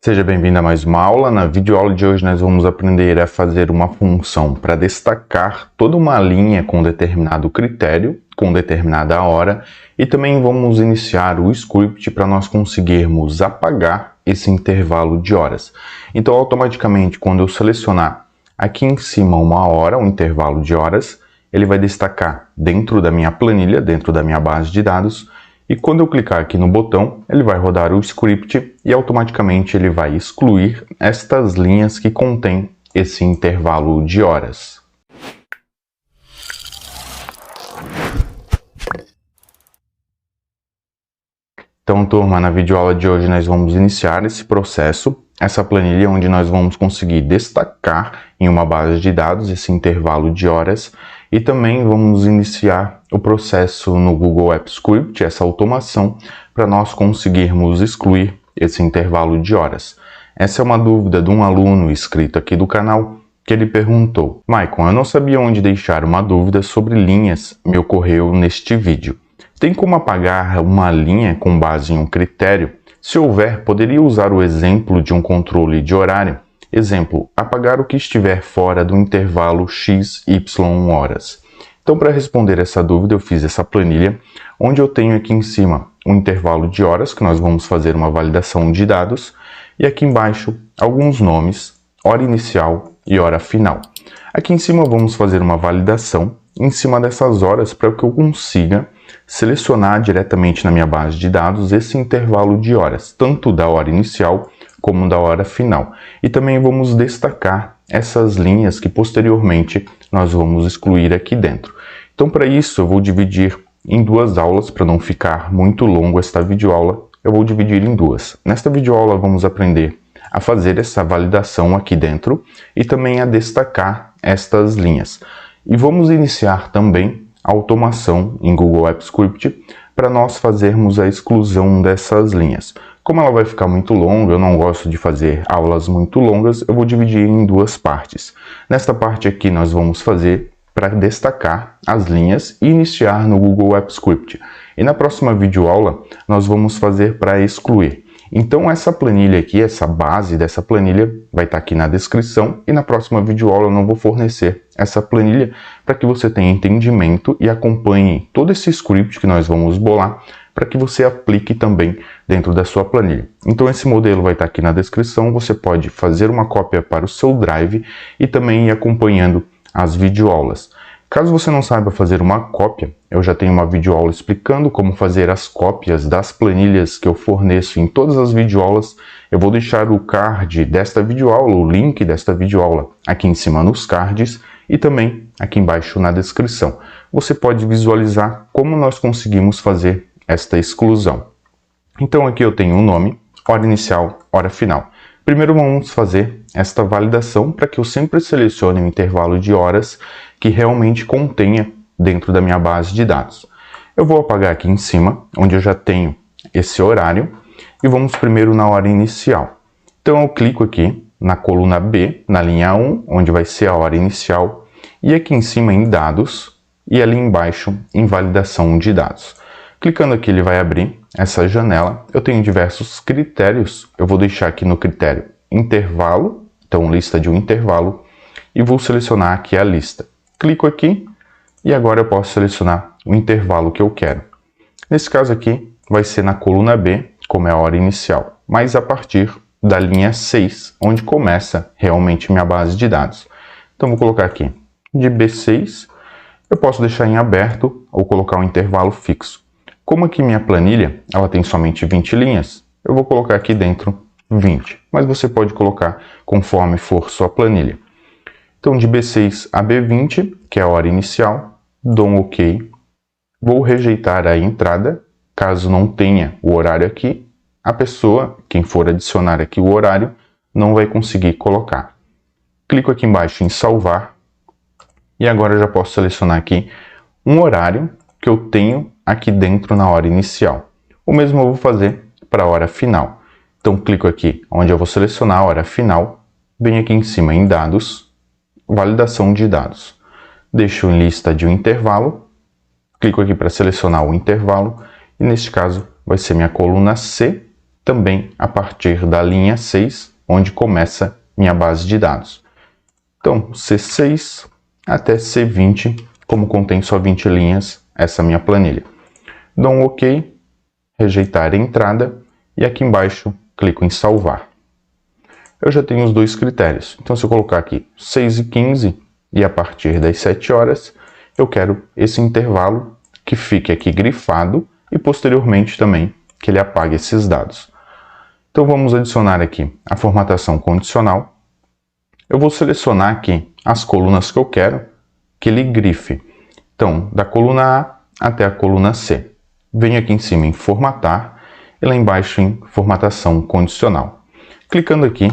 Seja bem-vindo a mais uma aula. Na videoaula de hoje nós vamos aprender a fazer uma função para destacar toda uma linha com determinado critério, com determinada hora, e também vamos iniciar o script para nós conseguirmos apagar esse intervalo de horas. Então, automaticamente, quando eu selecionar aqui em cima uma hora, um intervalo de horas, ele vai destacar dentro da minha planilha, dentro da minha base de dados. E quando eu clicar aqui no botão, ele vai rodar o script e automaticamente ele vai excluir estas linhas que contêm esse intervalo de horas. Então, turma, na videoaula de hoje nós vamos iniciar esse processo, essa planilha onde nós vamos conseguir destacar em uma base de dados esse intervalo de horas e também vamos iniciar o processo no Google Apps Script, essa automação, para nós conseguirmos excluir esse intervalo de horas. Essa é uma dúvida de um aluno inscrito aqui do canal, que ele perguntou: Maicon, eu não sabia onde deixar uma dúvida sobre linhas, me ocorreu neste vídeo. Tem como apagar uma linha com base em um critério? Se houver, poderia usar o exemplo de um controle de horário? Exemplo, apagar o que estiver fora do intervalo x, y horas. Então, para responder essa dúvida, eu fiz essa planilha, onde eu tenho aqui em cima um intervalo de horas, que nós vamos fazer uma validação de dados, e aqui embaixo alguns nomes, hora inicial e hora final. Aqui em cima vamos fazer uma validação em cima dessas horas para que eu consiga selecionar diretamente na minha base de dados esse intervalo de horas, tanto da hora inicial como da hora final. E também vamos destacar essas linhas que posteriormente nós vamos excluir aqui dentro. Então, para isso, eu vou dividir em duas aulas, para não ficar muito longo esta videoaula, eu vou dividir em duas. Nesta videoaula vamos aprender a fazer essa validação aqui dentro e também a destacar estas linhas. E vamos iniciar também a automação em Google Apps Script para nós fazermos a exclusão dessas linhas. Como ela vai ficar muito longa, eu não gosto de fazer aulas muito longas, eu vou dividir em duas partes. Nesta parte aqui nós vamos fazer para destacar as linhas e iniciar no Google Apps Script. E na próxima videoaula nós vamos fazer para excluir. Então essa planilha aqui, essa base dessa planilha vai estar aqui na descrição e na próxima videoaula eu não vou fornecer essa planilha para que você tenha entendimento e acompanhe todo esse script que nós vamos bolar para que você aplique também dentro da sua planilha. Então esse modelo vai estar aqui na descrição, você pode fazer uma cópia para o seu Drive e também ir acompanhando as videoaulas. Caso você não saiba fazer uma cópia, eu já tenho uma videoaula explicando como fazer as cópias das planilhas que eu forneço em todas as videoaulas. Eu vou deixar o card desta videoaula, o link desta videoaula aqui em cima nos cards e também aqui embaixo na descrição. Você pode visualizar como nós conseguimos fazer esta exclusão. Então aqui eu tenho o nome, hora inicial, hora final. Primeiro vamos fazer esta validação para que eu sempre selecione um intervalo de horas que realmente contenha dentro da minha base de dados. Eu vou apagar aqui em cima, onde eu já tenho esse horário, e vamos primeiro na hora inicial. Então eu clico aqui na coluna B, na linha 1, onde vai ser a hora inicial, e aqui em cima em dados, e ali embaixo em validação de dados. Clicando aqui ele vai abrir essa janela, eu tenho diversos critérios, eu vou deixar aqui no critério intervalo, então lista de um intervalo, e vou selecionar aqui a lista. Clico aqui e agora eu posso selecionar o intervalo que eu quero. Nesse caso aqui vai ser na coluna B, como é a hora inicial, mas a partir da linha 6, onde começa realmente minha base de dados. Então vou colocar aqui de B6, eu posso deixar em aberto ou colocar um intervalo fixo. Como aqui minha planilha ela tem somente 20 linhas, eu vou colocar aqui dentro 20, mas você pode colocar conforme for sua planilha. Então, de B6 a B20, que é a hora inicial, dou um OK. Vou rejeitar a entrada, caso não tenha o horário aqui, a pessoa, quem for adicionar aqui o horário, não vai conseguir colocar. Clico aqui embaixo em salvar, e agora eu já posso selecionar aqui um horário que eu tenho aqui dentro na hora inicial. O mesmo eu vou fazer para a hora final. Então, clico aqui onde eu vou selecionar a hora final, venho aqui em cima em dados, validação de dados. Deixo em lista de um intervalo, clico aqui para selecionar o intervalo, e neste caso vai ser minha coluna C, também a partir da linha 6, onde começa minha base de dados. Então, C6 até C20, como contém só 20 linhas, essa é a minha planilha. Dou um OK, rejeitar a entrada, e aqui embaixo clico em salvar. Eu já tenho os dois critérios, então se eu colocar aqui 6h15 e a partir das 7 horas, eu quero esse intervalo que fique aqui grifado e posteriormente também que ele apague esses dados. Então vamos adicionar aqui a formatação condicional. Eu vou selecionar aqui as colunas que eu quero que ele grife. Então, da coluna A até a coluna C. Venho aqui em cima em formatar e lá embaixo em formatação condicional. Clicando aqui,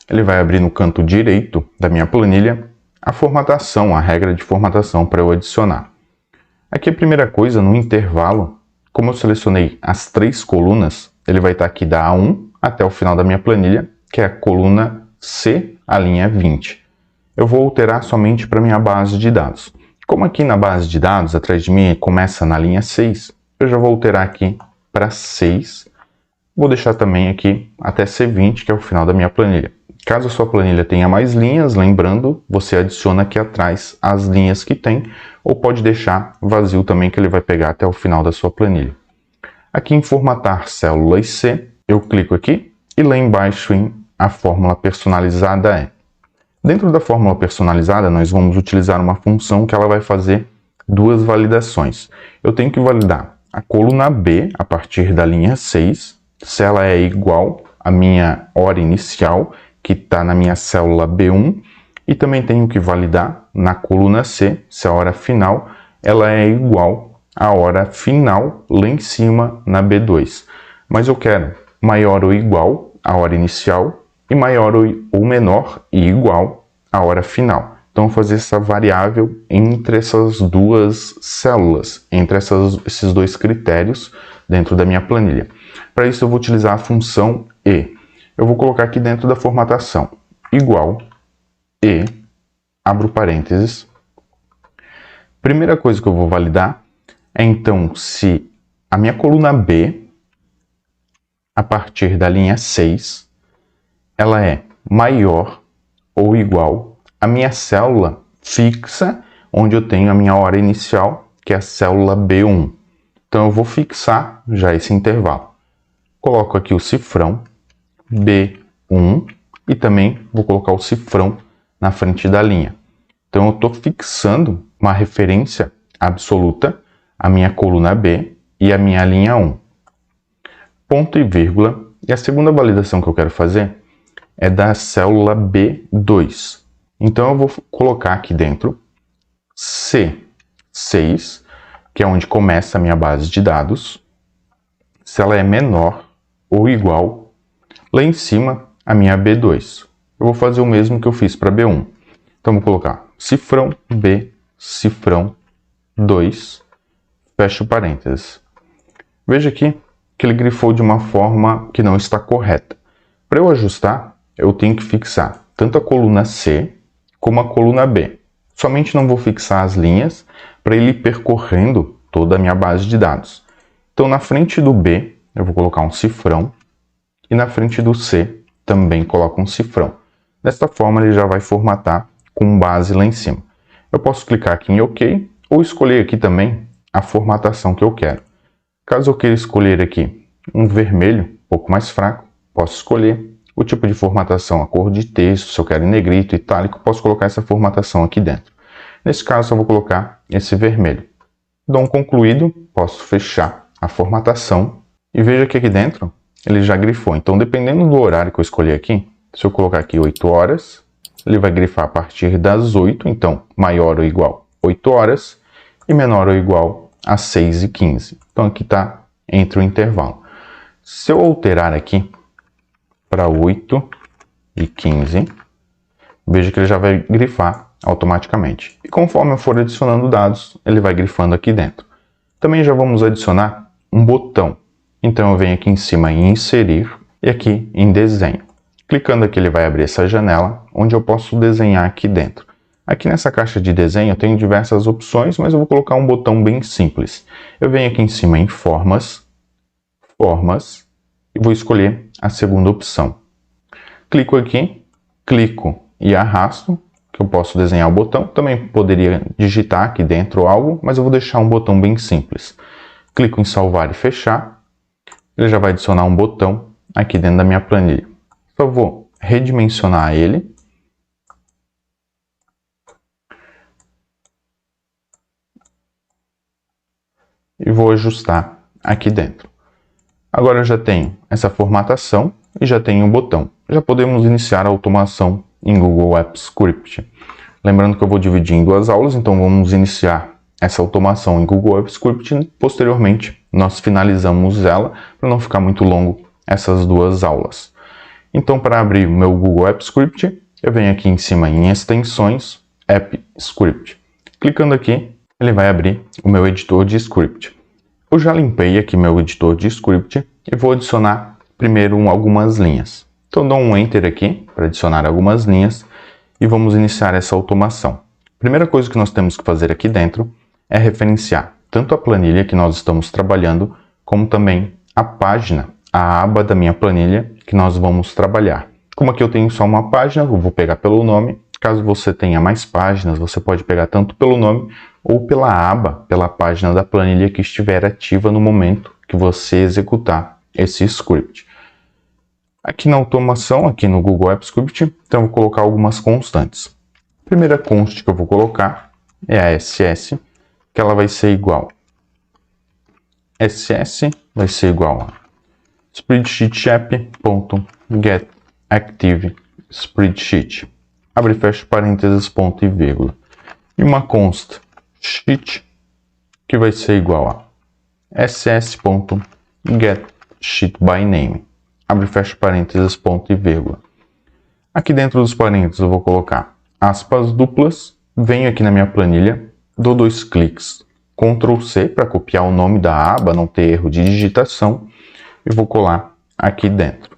ele vai abrir no canto direito da minha planilha a formatação, a regra de formatação para eu adicionar. Aqui a primeira coisa, no intervalo, como eu selecionei as 3 colunas, ele vai estar aqui da A1 até o final da minha planilha, que é a coluna C, a linha 20. Eu vou alterar somente para minha base de dados. Como aqui na base de dados, atrás de mim, começa na linha 6, eu já vou alterar aqui para 6. Vou deixar também aqui até C20, que é o final da minha planilha. Caso a sua planilha tenha mais linhas, lembrando, você adiciona aqui atrás as linhas que tem, ou pode deixar vazio também, que ele vai pegar até o final da sua planilha. Aqui em formatar células C, eu clico aqui e lá embaixo em a fórmula personalizada é. Dentro da fórmula personalizada, nós vamos utilizar uma função que ela vai fazer 2 validações. Eu tenho que validar a coluna B a partir da linha 6, se ela é igual à minha hora inicial, que está na minha célula B1, e também tenho que validar na coluna C, se a hora final ela é igual à hora final lá em cima na B2. Mas eu quero maior ou igual à hora inicial e maior ou menor e igual à hora final. Então, vou fazer essa variável entre essas 2 células, entre esses 2 critérios dentro da minha planilha. Para isso, eu vou utilizar a função e. Eu vou colocar aqui dentro da formatação igual e, abro parênteses. Primeira coisa que eu vou validar é, então, se a minha coluna B, a partir da linha 6, ela é maior ou igual à minha célula fixa, onde eu tenho a minha hora inicial, que é a célula B1. Então, eu vou fixar já esse intervalo. Coloco aqui o cifrão B1 e também vou colocar o cifrão na frente da linha. Então, eu estou fixando uma referência absoluta à minha coluna B e à minha linha 1. Ponto e vírgula. E a segunda validação que eu quero fazer é da célula B2. Então, eu vou colocar aqui dentro C6, que é onde começa a minha base de dados, se ela é menor ou igual, lá em cima, a minha B2. Eu vou fazer o mesmo que eu fiz para B1. Então, vou colocar cifrão B, cifrão 2, fecho parênteses. Veja aqui que ele grifou de uma forma que não está correta. Para eu ajustar, eu tenho que fixar tanto a coluna C como a coluna B. Somente não vou fixar as linhas para ele ir percorrendo toda a minha base de dados. Então, na frente do B, eu vou colocar um cifrão e na frente do C também coloco um cifrão. Desta forma, ele já vai formatar com base lá em cima. Eu posso clicar aqui em OK ou escolher aqui também a formatação que eu quero. Caso eu queira escolher aqui um vermelho um pouco mais fraco, posso escolher o tipo de formatação, a cor de texto, se eu quero em negrito, itálico, posso colocar essa formatação aqui dentro. Nesse caso, eu vou colocar esse vermelho. Dou um concluído, posso fechar a formatação e veja que aqui dentro ele já grifou. Então, dependendo do horário que eu escolher aqui, se eu colocar aqui 8 horas, ele vai grifar a partir das 8, então maior ou igual 8 horas e menor ou igual a 6h15. Então, aqui está entre o intervalo. Se eu alterar aqui para 8h15, veja que ele já vai grifar automaticamente. E conforme eu for adicionando dados, ele vai grifando aqui dentro. Também já vamos adicionar um botão. Então eu venho aqui em cima em inserir e aqui em desenho. Clicando aqui ele vai abrir essa janela onde eu posso desenhar aqui dentro. Aqui nessa caixa de desenho eu tenho diversas opções, mas eu vou colocar um botão bem simples. Eu venho aqui em cima em formas, formas, e vou escolher a segunda opção. Clico aqui, clico e arrasto, que eu posso desenhar o botão. Também poderia digitar aqui dentro algo, mas eu vou deixar um botão bem simples. Clico em salvar e fechar. Ele já vai adicionar um botão aqui dentro da minha planilha. Só vou redimensionar ele. E vou ajustar aqui dentro. Agora eu já tenho essa formatação e já tenho o botão. Já podemos iniciar a automação em Google Apps Script. Lembrando que eu vou dividir em duas aulas, então vamos iniciar essa automação em Google Apps Script e posteriormente nós finalizamos ela para não ficar muito longo essas duas aulas. Então, para abrir o meu Google Apps Script, eu venho aqui em cima em extensões, App Script. Clicando aqui, ele vai abrir o meu editor de script. Eu já limpei aqui meu editor de script e vou adicionar primeiro algumas linhas. Então dou um Enter aqui para adicionar algumas linhas e vamos iniciar essa automação. Primeira coisa que nós temos que fazer aqui dentro é referenciar tanto a planilha que nós estamos trabalhando, como também a página, a aba da minha planilha que nós vamos trabalhar. Como aqui eu tenho só uma página, eu vou pegar pelo nome. Caso você tenha mais páginas, você pode pegar tanto pelo nome ou pela aba, pela página da planilha que estiver ativa no momento que você executar esse script. Aqui na automação, aqui no Google Apps Script, então eu vou colocar algumas constantes. A primeira const que eu vou colocar é a SS, que ela vai ser igual. SS vai ser igual a spreadsheet.getActiveSpreadsheet. Abre e fecha parênteses, ponto e vírgula. E uma const sheet, que vai ser igual a ss.getSheetByName. Abre e fecha parênteses, ponto e vírgula. Aqui dentro dos parênteses eu vou colocar aspas duplas, venho aqui na minha planilha, dou 2 cliques, Ctrl C para copiar o nome da aba, não ter erro de digitação, e vou colar aqui dentro.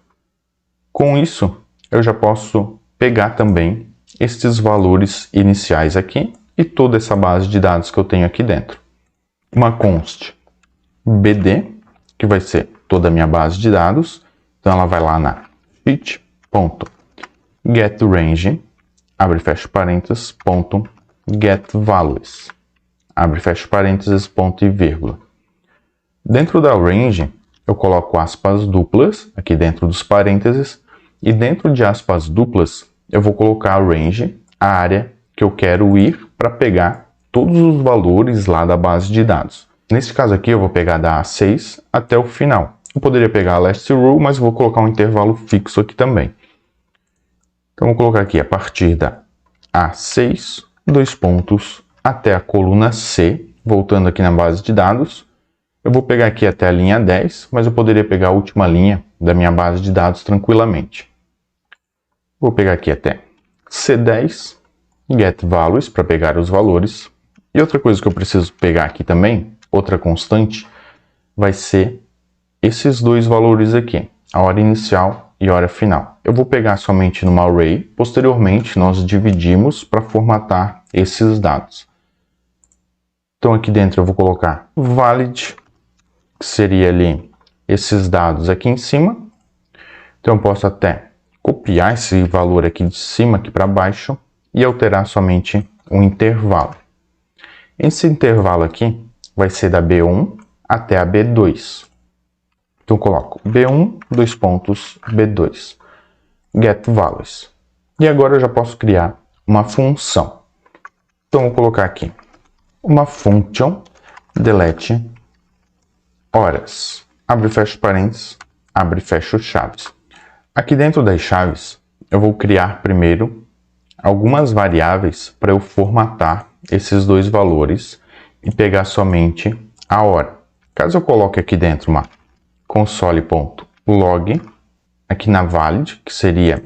Com isso, eu já posso pegar também estes valores iniciais aqui e toda essa base de dados que eu tenho aqui dentro. Uma const bd, que vai ser toda a minha base de dados. Então ela vai lá na sheet.getRange, abre e fecha parênteses, ponto, getValues, abre e fecha parênteses, ponto e vírgula. Dentro da range, eu coloco aspas duplas, aqui dentro dos parênteses, e dentro de aspas duplas, eu vou colocar a range, a área que eu quero ir para pegar todos os valores lá da base de dados. Nesse caso aqui, eu vou pegar da A6 até o final. Eu poderia pegar a last row, mas vou colocar um intervalo fixo aqui também. Então, vou colocar aqui a partir da A6, 2 pontos, até a coluna C, voltando aqui na base de dados. Eu vou pegar aqui até a linha 10, mas eu poderia pegar a última linha da minha base de dados tranquilamente. Vou pegar aqui até C10, getValues, para pegar os valores. E outra coisa que eu preciso pegar aqui também, outra constante, vai ser esses dois valores aqui, a hora inicial e a hora final. Eu vou pegar somente numa array, posteriormente nós dividimos para formatar esses dados. Então aqui dentro eu vou colocar valid, que seria ali esses dados aqui em cima. Então eu posso até copiar esse valor aqui de cima aqui para baixo e alterar somente um intervalo. Esse intervalo aqui vai ser da B1 até a B2. Então, eu coloco B1, 2 pontos, B2, getValues. E agora eu já posso criar uma função. Então, vou colocar aqui uma function delete horas. Abre e fecha parênteses, abre e fecha chaves. Aqui dentro das chaves, eu vou criar primeiro algumas variáveis para eu formatar esses dois valores e pegar somente a hora. Caso eu coloque aqui dentro uma console.log, aqui na valid, que seria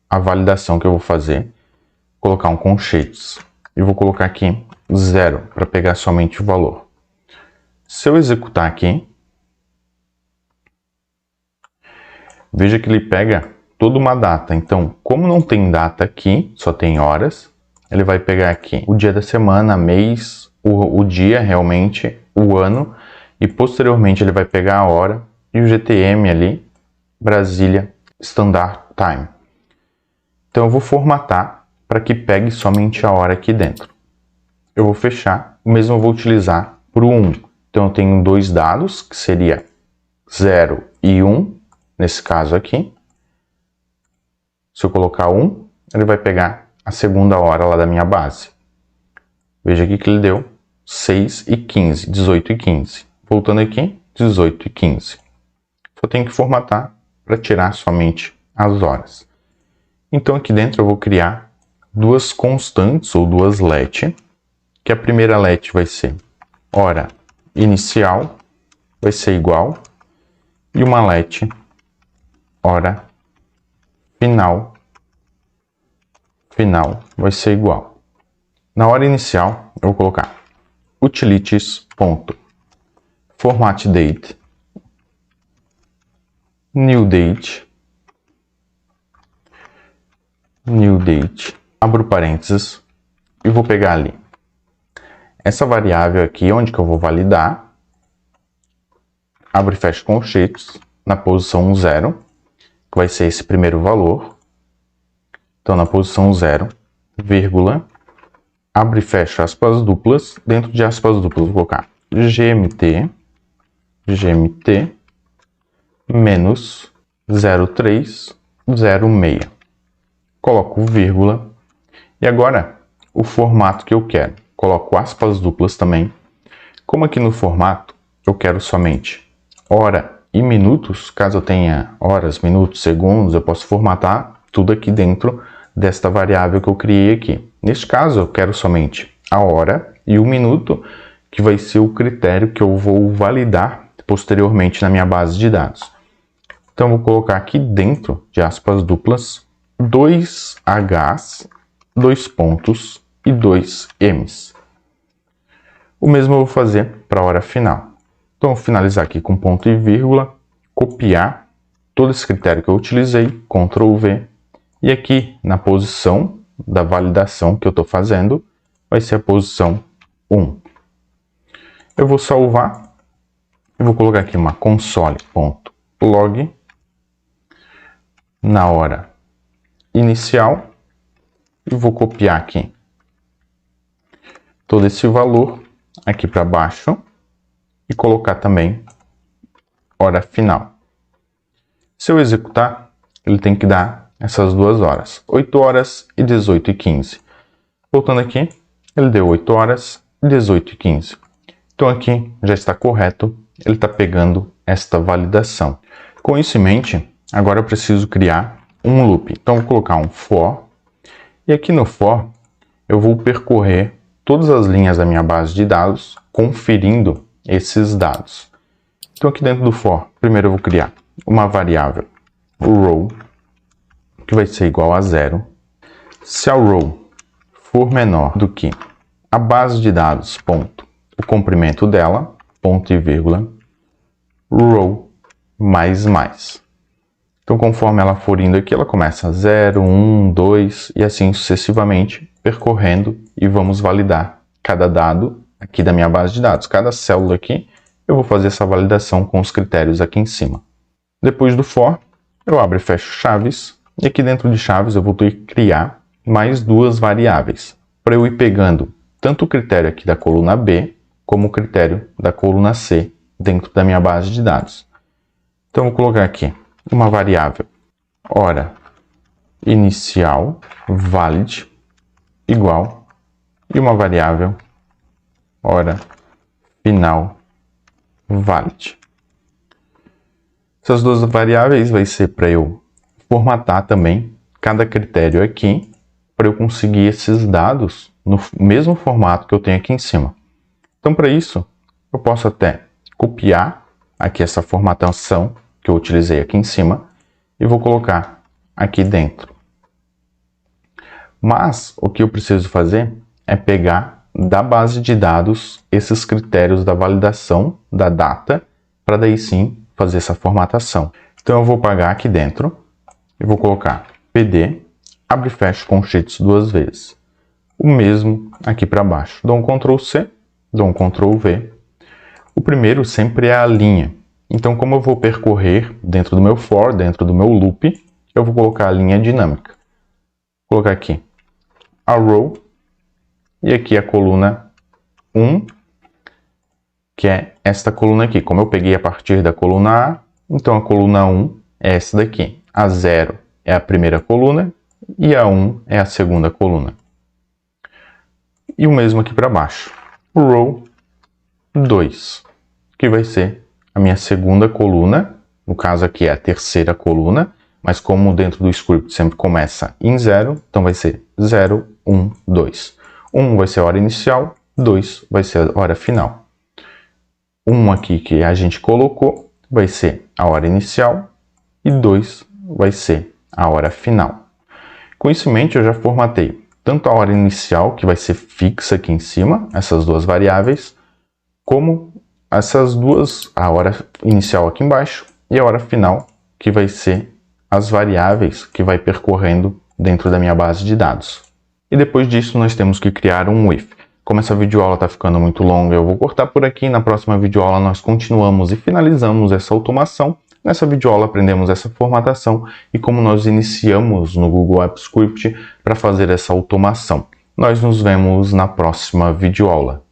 a validação que eu vou fazer, colocar um conchetes e vou colocar aqui 0 para pegar somente o valor. Se eu executar aqui, veja que ele pega toda uma data. Então, como não tem data aqui, só tem horas, ele vai pegar aqui o dia da semana, mês, o dia realmente, o ano, e posteriormente ele vai pegar a hora e o GTM ali, Brasília Standard Time. Então eu vou formatar para que pegue somente a hora aqui dentro. Eu vou fechar, o mesmo eu vou utilizar para o 1. Então eu tenho dois dados, que seria 0 e 1, nesse caso aqui. Se eu colocar 1, ele vai pegar a segunda hora lá da minha base. Veja aqui que ele deu 6 e 15, 18 e 15. Voltando aqui, 18 e 15. Só tenho que formatar para tirar somente as horas. Então aqui dentro eu vou criar duas constantes ou duas let, que a primeira let vai ser hora inicial, vai ser igual, e uma let hora final vai ser igual. Na hora inicial eu vou colocar utilities.formatDate new date, abro parênteses e vou pegar ali essa variável aqui, onde que eu vou validar, abro e fecho colchetes, na posição 0, que vai ser esse primeiro valor. Então, na posição 0, vírgula, abro e fecho aspas duplas, dentro de aspas duplas vou colocar gmt menos 0306. Coloco vírgula, e agora o formato que eu quero. Coloco aspas duplas também. Como aqui no formato eu quero somente hora e minutos, caso eu tenha horas, minutos, segundos, eu posso formatar tudo aqui dentro desta variável que eu criei aqui. Neste caso eu quero somente a hora e o minuto, que vai ser o critério que eu vou validar posteriormente na minha base de dados. Então eu vou colocar aqui dentro de aspas duplas 2 Hs, 2 pontos e 2 Ms. O mesmo eu vou fazer para a hora final. Então, eu vou finalizar aqui com ponto e vírgula, copiar todo esse critério que eu utilizei, Ctrl V, e aqui na posição da validação que eu estou fazendo, vai ser a posição 1. Eu vou salvar, eu vou colocar aqui uma console.log na hora inicial, e vou copiar aqui todo esse valor aqui para baixo e colocar também hora final. Se eu executar, ele tem que dar essas duas horas, 8 horas e 18 e 15. Voltando aqui, ele deu 8 horas e 18 e 15. Então aqui já está correto, ele está pegando esta validação. Com isso em mente, agora eu preciso criar um loop. Então eu vou colocar um for, e aqui no for eu vou percorrer todas as linhas da minha base de dados, conferindo esses dados. Então aqui dentro do for, primeiro eu vou criar uma variável row, que vai ser igual a 0. Se a row for menor do que a base de dados, ponto, o comprimento dela, ponto e vírgula, row mais mais. Então conforme ela for indo aqui, ela começa 0, 1, 2 e assim sucessivamente, percorrendo, e vamos validar cada dado aqui da minha base de dados. Cada célula aqui, eu vou fazer essa validação com os critérios aqui em cima. Depois do for, eu abro e fecho chaves, e aqui dentro de chaves eu vou ter que criar mais duas variáveis, para eu ir pegando tanto o critério aqui da coluna B, como o critério da coluna C, dentro da minha base de dados. Então eu vou colocar aqui uma variável hora inicial valid igual, e uma variável hora final valid. Essas duas variáveis vai ser para eu formatar também cada critério aqui, para eu conseguir esses dados no mesmo formato que eu tenho aqui em cima. Então para isso, eu posso até copiar aqui essa formatação que eu utilizei aqui em cima e vou colocar aqui dentro. Mas o que eu preciso fazer é pegar da base de dados esses critérios da validação da data, para daí sim fazer essa formatação. Então eu vou pagar aqui dentro e vou colocar pd, abre e fecha colchetes duas vezes. O mesmo aqui para baixo. Dou um Ctrl C, dou um Ctrl V. O primeiro sempre é a linha. Então, como eu vou percorrer dentro do meu for, dentro do meu loop, eu vou colocar a linha dinâmica. Vou colocar aqui a row e aqui a coluna 1, que é esta coluna aqui. Como eu peguei a partir da coluna A, então a coluna 1 é essa daqui. A 0 é a primeira coluna e a 1 é a segunda coluna. E o mesmo aqui para baixo. Row 2, que vai ser a minha segunda coluna, no caso aqui é a terceira coluna, mas como dentro do script sempre começa em 0, então vai ser 0, 1, 2. 1 vai ser a hora inicial, 2 vai ser a hora final. 1 aqui que a gente colocou vai ser a hora inicial e 2 vai ser a hora final. Com isso em mente, eu já formatei tanto a hora inicial, que vai ser fixa aqui em cima, essas duas variáveis, como essas duas, a hora inicial aqui embaixo e a hora final, que vai ser as variáveis que vai percorrendo dentro da minha base de dados. E depois disso nós temos que criar um if. Como essa videoaula está ficando muito longa, eu vou cortar por aqui. Na próxima videoaula nós continuamos e finalizamos essa automação. Nessa videoaula aprendemos essa formatação e como nós iniciamos no Google Apps Script para fazer essa automação. Nós nos vemos na próxima videoaula.